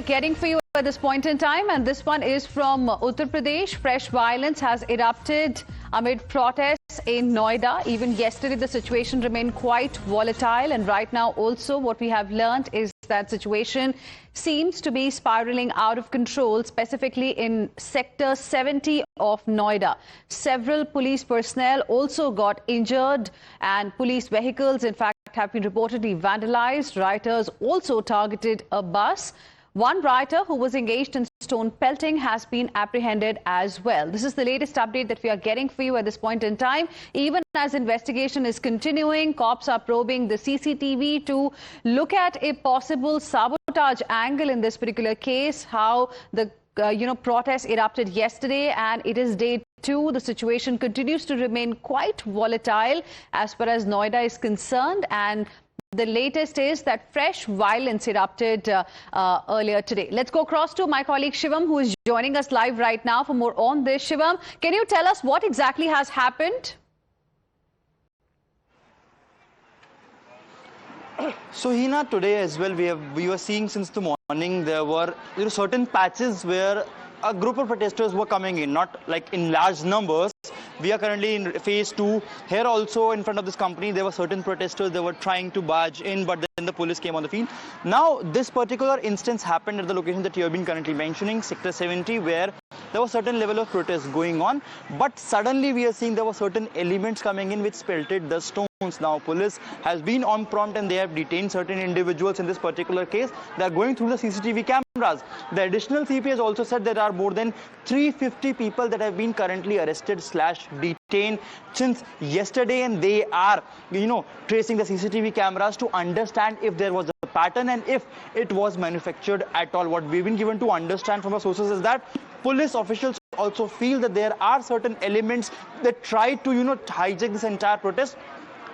getting for you at this point in time, and this one is from Uttar Pradesh. Fresh violence has erupted amid protests in Noida. Even yesterday the situation remained quite volatile, and right now also what we have learned is that situation seems to be spiraling out of control, specifically in sector 70 of Noida. Several police personnel also got injured, and police vehicles in fact have been reportedly vandalized. Rioters also targeted a bus. One rioter who was engaged in stone pelting has been apprehended as well. This is the latest update that we are getting for you at this point in time. Even as investigation is continuing, cops are probing the CCTV to look at a possible sabotage angle in this particular case. How the protest erupted yesterday, and it is day 2. The situation continues to remain quite volatile as far as Noida is concerned, and the latest is that fresh violence erupted earlier today. Let's go across to my colleague Shivam, who is joining us live right now for more on this. Shivam, can you tell us what exactly has happened? So Hina, today as well we were seeing since the morning there were certain patches where a group of protesters were coming in, not like in large numbers. We are currently in phase 2. Here also in front of this company there were certain protesters. They were trying to barge in, but then the police came on the field. Now this particular instance happened at the location that you have been currently mentioning, sector 70, where there was certain level of protest going on, but suddenly we are seeing there were certain elements coming in which pelted the stones. Now police has been on prompt and they have detained certain individuals in this particular case. They are going through the CCTV cameras. The additional CP has also said there are more than 350 people that have been currently arrested / detained since yesterday, and they are tracing the CCTV cameras to understand if there was a pattern and if it was manufactured at all. What we've been given to understand from our sources is that police officials also feel that there are certain elements that try to hijack this entire protest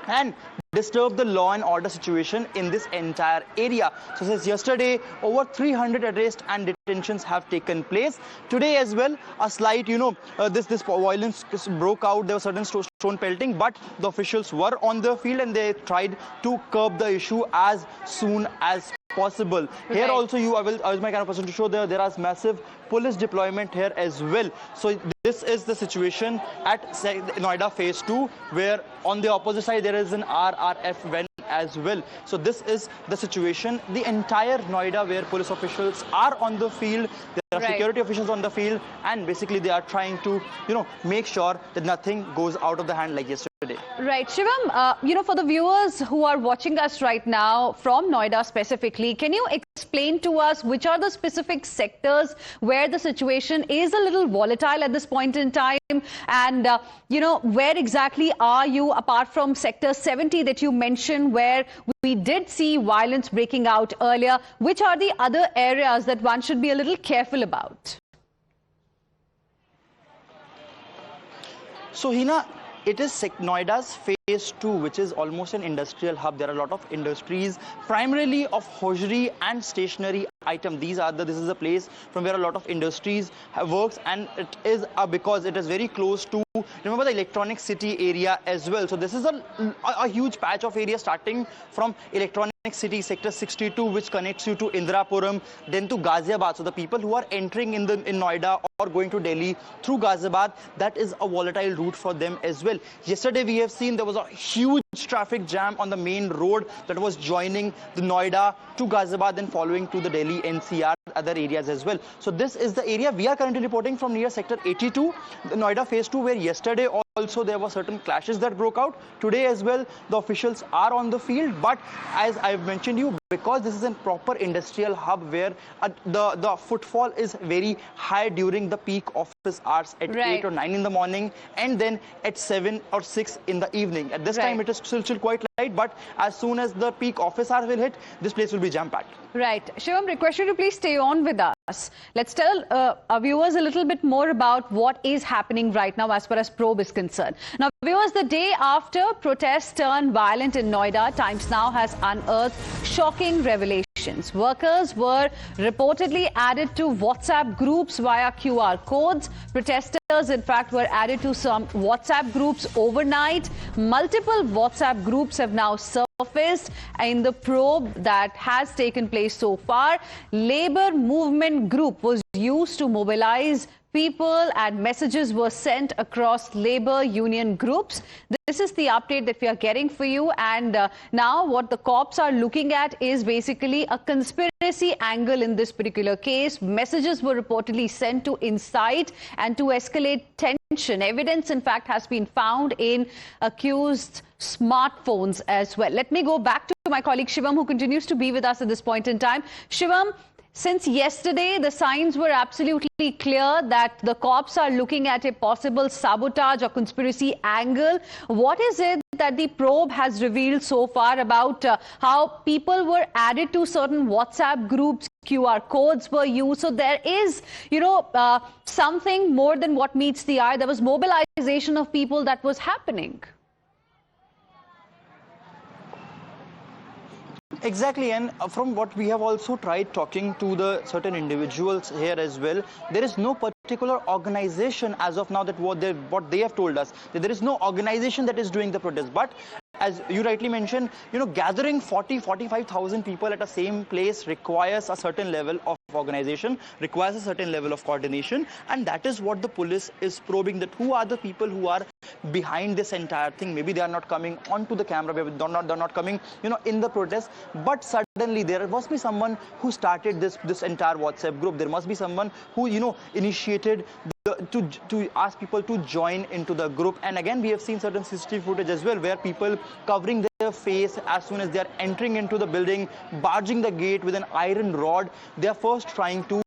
and disturb the law and order situation in this entire area. So since yesterday, over 300 arrests and detentions have taken place. Today as well, a slight, this violence broke out. There was certain stone pelting, but the officials were on the field and they tried to curb the issue as soon as possible. Here also, I was my kind of person to show there is massive police deployment here as well. So this is the situation at Noida phase 2, where on the opposite side there is an RRF van as well. So this is the situation. The entire Noida, where police officials are on the field, there are security officials on the field, and basically they are trying to make sure that nothing goes out of the hand like yesterday. Right. Shivam, for the viewers who are watching us right now from Noida specifically, can you explain to us which are the specific sectors where the situation is a little volatile at this point in time? And, where exactly are you, apart from sector 70 that you mentioned, where we did see violence breaking out earlier? Which are the other areas that one should be a little careful about? So, Hina, it is Noida's phase 2, which is almost an industrial hub. There are a lot of industries, primarily of hosiery and stationery item. This is a place from where a lot of industries works, and it is because it is very close to, remember, the electronic city area as well. So this is a huge patch of area starting from electronic city sector 62, which connects you to Indirapuram, then to Ghaziabad. So the people who are entering in Noida or going to Delhi through Ghaziabad, that is a volatile route for them as well. Yesterday we have seen there was a huge traffic jam on the main road that was joining the Noida to Ghaziabad and following to the Delhi NCR, other areas as well. So this is the area we are currently reporting from near sector 82, the Noida phase 2, where yesterday also there were certain clashes that broke out. Today as well, the officials are on the field, but as I've mentioned you, because this is a proper industrial hub where the footfall is very high during the peak office hours at 8 or 9 in the morning, and then at 7 or 6 in the evening. At this time it is still quite light, but as soon as the peak office hours will hit, this place will be jam-packed. Right. Shivam, request you to please stay on with us. Let's tell our viewers a little bit more about what is happening right now as far as probe is concerned. Now, viewers, the day after protests turned violent in Noida, Times Now has unearthed shocking revelations. Workers were reportedly added to WhatsApp groups via QR codes. Protesters in fact, were added to some WhatsApp groups overnight. Multiple WhatsApp groups have now surfaced in the probe that has taken place so far. Labor movement group was used to mobilize people and messages were sent across labor union groups. This is the update that we are getting for you, and now what the cops are looking at is basically a conspiracy angle in this particular case. Messages were reportedly sent to incite and to escalate tension. Evidence, in fact, has been found in accused smartphones as well. Let me go back to my colleague Shivam, who continues to be with us at this point in time. Shivam, since yesterday, the signs were absolutely clear that the cops are looking at a possible sabotage or conspiracy angle. What is it that the probe has revealed so far about how people were added to certain WhatsApp groups, QR codes were used? So there is, something more than what meets the eye. There was mobilization of people that was happening. Exactly, and from what we have also tried talking to the certain individuals here as well, there is no particular organization as of now that what they have told us, that there is no organization that is doing the protest. But as you rightly mentioned, gathering 45,000 people at the same place requires a certain level of organization, requires a certain level of coordination, and that is what the police is probing, that who are the people who are behind this entire thing. Maybe they are not coming onto the camera, they're not coming, in the protest, but suddenly there must be someone who started this entire WhatsApp group. There must be someone who, initiated to ask people to join into the group. And again, we have seen certain CCTV footage as well, where people covering their face as soon as they are entering into the building, barging the gate with an iron rod. They are first trying to,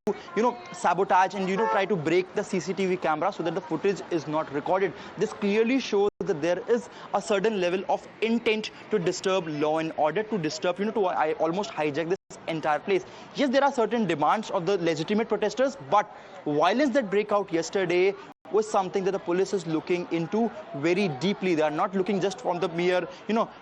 sabotage and, try to break the CCTV camera so that the footage is not recorded. This clearly shows that there is a certain level of intent to disturb law and order, to disturb, to almost hijack this entire place. Yes, there are certain demands of the legitimate protesters, but violence that break out yesterday was something that the police is looking into very deeply. They are not looking just from the mere,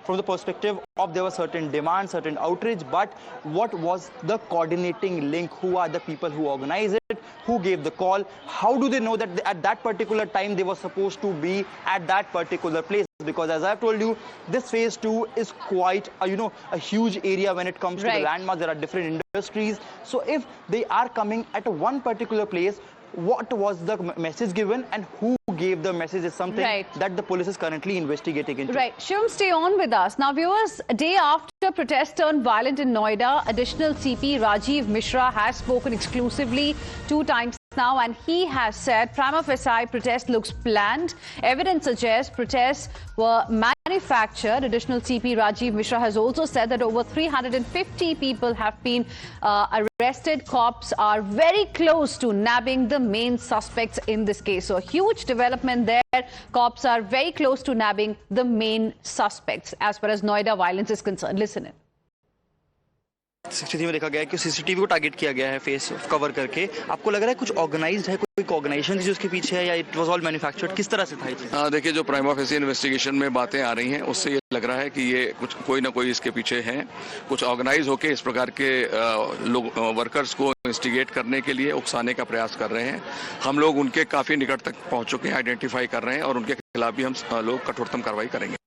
from the perspective of there were certain demands, certain outrage, but what was the coordinating link? Who are the people who organize it? Who gave the call? How do they know that at that particular time they were supposed to be at that particular place? Because as I've told you, this phase 2 is quite a huge area when it comes to the landmarks. There are different industries. So if they are coming at one particular place, what was the message given and who gave the message is something that the police is currently investigating into. Right. Shivam, stay on with us. Now, viewers, a day after protests turned violent in Noida, additional CP Rajiv Mishra has spoken exclusively 2 times now, and he has said prima facie protest looks planned. Evidence suggests protests were manufactured. Additional CP Rajiv Mishra has also said that over 350 people have been arrested. Cops are very close to nabbing the main suspects in this case. So a huge development there. Cops are very close to nabbing the main suspects as far as Noida violence is concerned. Listen in. CCTV में देखा गया है कि CCTV को target किया गया है face cover करके. आपको लग रहा है कुछ ऑर्गेनाइज्ड है, कोई ऑर्गेनाइजेशन थी जो उसके पीछे है, या इट वाज ऑल मैन्युफैक्चर्ड? किस तरह से था ये? देखिए, जो प्राइमा फेसी इन्वेस्टिगेशन में बातें आ रही हैं उससे ये लग रहा है कि ये कुछ कोई ना कोई इसके पीछे हैं. कुछ ऑर्गेनाइज होकर इस प्रकार के लोग वर्कर्स को इंस्टिगेट करने के लिए उकसाने का प्रयास कर रहे हैं. हम लोग उनके काफी निकट तक पहुंच चुके हैं, आइडेंटिफाई कर रहे हैं और उनके खिलाफ भी हम लोग कठोरतम कार्रवाई करेंगे.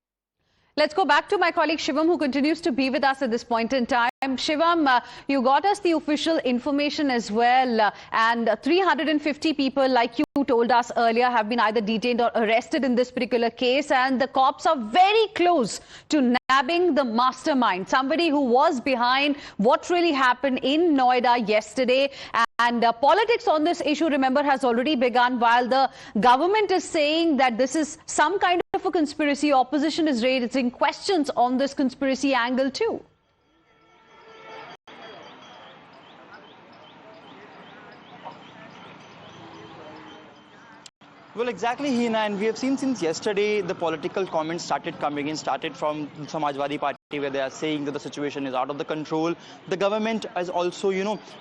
Let's go back to my colleague Shivam, who continues to be with us at this point in time. Shivam, you got us the official information as well, and 350 people, like you told us earlier, have been either detained or arrested in this particular case, and the cops are very close to nabbing the mastermind, somebody who was behind what really happened in Noida yesterday. And politics on this issue, remember, has already begun. While the government is saying that this is some kind of a conspiracy, opposition is raising questions on this conspiracy angle too. Well, exactly, Hina, and we have seen since yesterday the political comments started coming in, started from Samajwadi Party, where they are saying that the situation is out of the control. The government has also,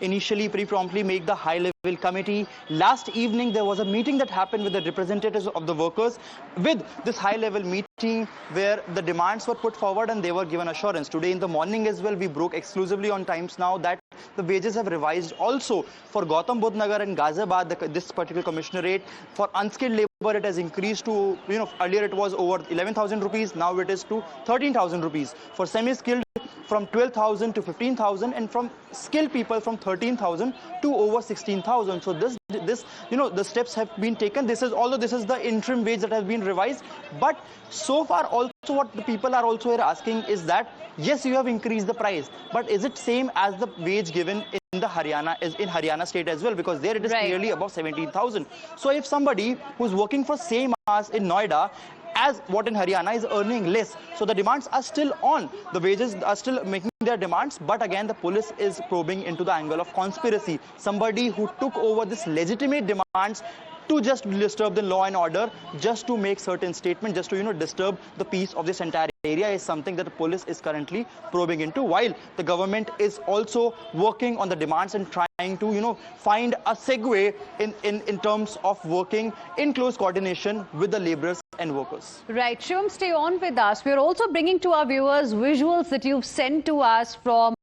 initially pretty promptly make the high-level committee. Last evening there was a meeting that happened with the representatives of the workers, with this high-level meeting where the demands were put forward and they were given assurance. Today in the morning as well, we broke exclusively on Times Now that the wages have revised also for Gautam Budh Nagar and Ghaziabad, this particular commissionerate. For unskilled labor, it has increased to, earlier it was over 11,000 rupees, now it is to 13,000 rupees. For semi-skilled, from 12,000 to 15,000, and from skilled people from 13,000 to over 16,000. So this the steps have been taken. Although this is the interim wage that has been revised, but so far also what the people are also here asking is that yes, you have increased the price, but is it same as the wage given in the Haryana state as well, because there it is clearly above 17,000. So if somebody who's working for same hours in Noida as what in Haryana is earning less, so the demands are still on, the wages are still making their demands, but again the police is probing into the angle of conspiracy. Somebody who took over this legitimate demands to just disturb the law and order, just to make certain statements, just to disturb the peace of this entire area, is something that the police is currently probing into, while the government is also working on the demands and trying to find a segue in terms of working in close coordination with the laborers and workers. Right, Shivam, stay on with us. We're also bringing to our viewers visuals that you've sent to us from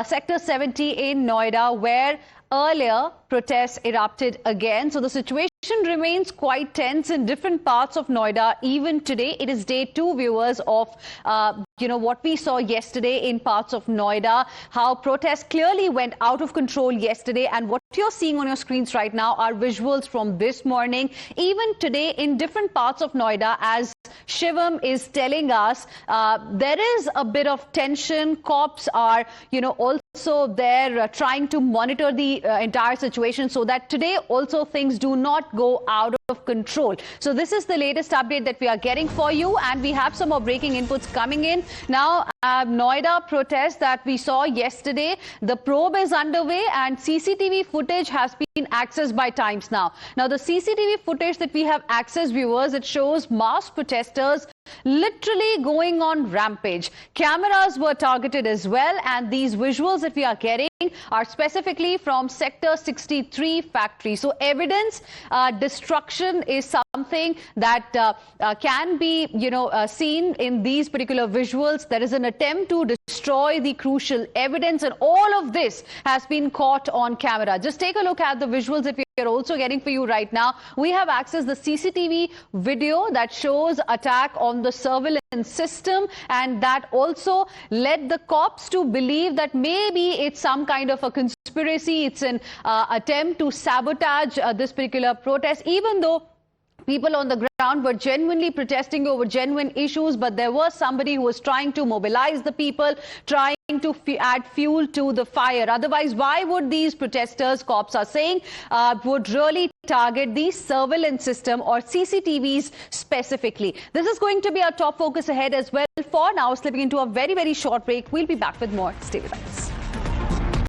Sector 70 in Noida, where earlier protests erupted again. So the situation remains quite tense in different parts of Noida. Even today, it is day 2, viewers, of what we saw yesterday in parts of Noida, how protests clearly went out of control yesterday, and what you're seeing on your screens right now are visuals from this morning. Even today in different parts of Noida, as Shivam is telling us, there is a bit of tension. Cops are also there trying to monitor the entire situation, so that today also things do not go out of control. So this is the latest update that we are getting for you, and we have some more breaking inputs coming in now. Noida protest that we saw yesterday, the probe is underway and CCTV footage has been accessed by Times Now. Now the CCTV footage that we have accessed, viewers, it shows masked protesters literally going on rampage. Cameras were targeted as well, and these visuals that we are getting are specifically from Sector 63 factory. So evidence destruction is something that can be seen in these particular visuals. There is an attempt to destroy the crucial evidence, and all of this has been caught on camera. Just take a look at the visuals that we are also getting for you right now. We have accessed the CCTV video that shows attack on the surveillance system, and that also led the cops to believe that maybe it's some kind of a conspiracy. It's an attempt to sabotage this particular protest, even though people on the ground were genuinely protesting over genuine issues, but there was somebody who was trying to mobilize the people, trying to add fuel to the fire. Otherwise, why would these protesters, cops are saying, would really target the surveillance system or CCTVs specifically? This is going to be our top focus ahead as well. For now, slipping into a very, very short break. We'll be back with more. Stay with us.